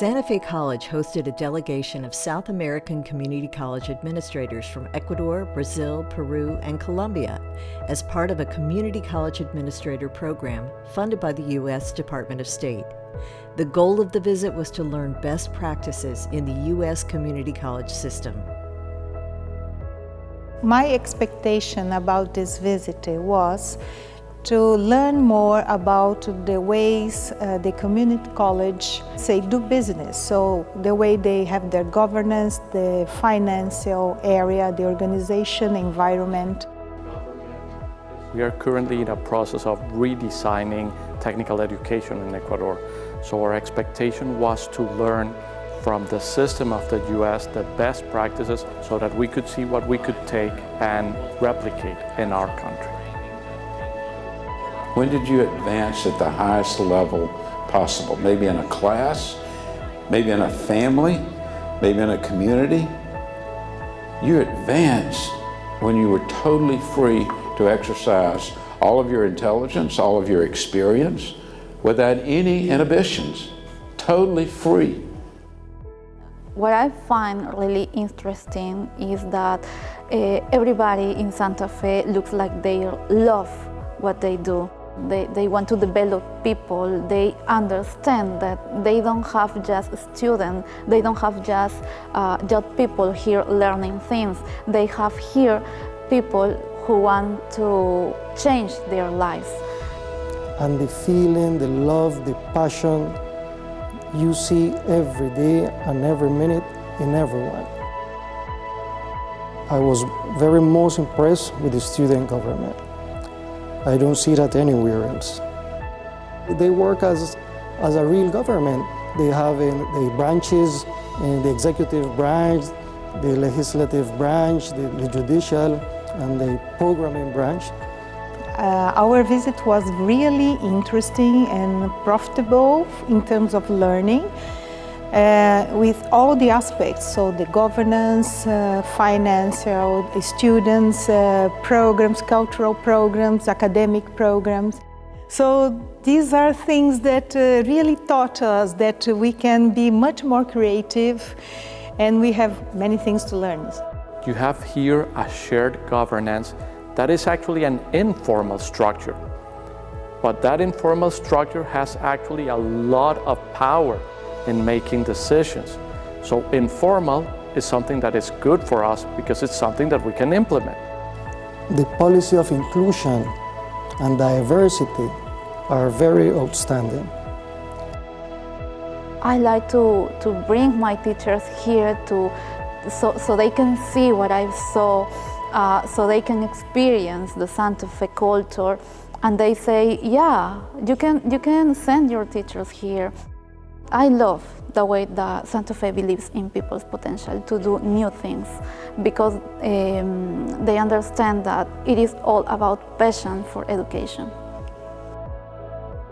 Santa Fe College hosted a delegation of South American community college administrators from Ecuador, Brazil, Peru, and Colombia as part of a community college administrator program funded by the U.S. Department of State. The goal of the visit was to learn best practices in the U.S. community college system. My expectation about this visit was to learn more about the ways the community college do business. So the way they have their governance, the financial area, the organization, environment. We are currently in a process of redesigning technical education in Ecuador. So our expectation was to learn from the system of the US the best practices so that we could see what we could take and replicate in our country. When did you advance at the highest level possible? Maybe in a class, maybe in a family, maybe in a community. You advanced when you were totally free to exercise all of your intelligence, all of your experience, without any inhibitions, totally free. What I find really interesting is that everybody in Santa Fe looks like they love what they do. They want to develop people. They understand that they don't have just students, they don't have just people here learning things. They have here people who want to change their lives. And the feeling, the love, the passion you see every day and every minute in everyone. I was very most impressed with the student government. I don't see that anywhere else. They work as a real government. They have the branches, the executive branch, the legislative branch, the judicial, and the programming branch. Our visit was really interesting and profitable in terms of learning with all the aspects, so the governance, financial, the students, programs, cultural programs, academic programs. So these are things that really taught us that we can be much more creative and we have many things to learn. You have here a shared governance that is actually an informal structure. But that informal structure has actually a lot of power in making decisions. So informal is something that is good for us because it's something that we can implement. The policy of inclusion and diversity are very outstanding. I like to bring my teachers here so they can see what I saw, so they can experience the Santa Fe culture, and they say, yeah, you can send your teachers here. I love the way that Santa Fe believes in people's potential to do new things because they understand that it is all about passion for education.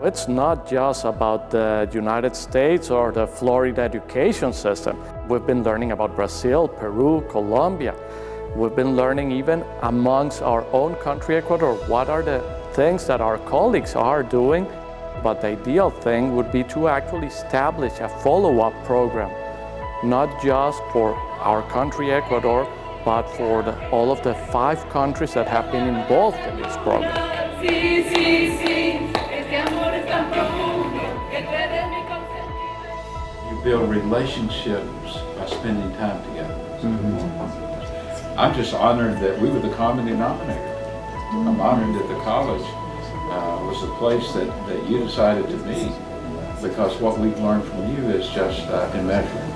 It's not just about the United States or the Florida education system. We've been learning about Brazil, Peru, Colombia. We've been learning even amongst our own country, Ecuador, what are the things that our colleagues are doing. But the ideal thing would be to actually establish a follow-up program, not just for our country, Ecuador, but for all of the 5 countries that have been involved in this program. You build relationships by spending time together. Mm-hmm. I'm just honored that we were the common denominator. I'm honored that the college was the place that you decided to be, because what we've learned from you is just immeasurable.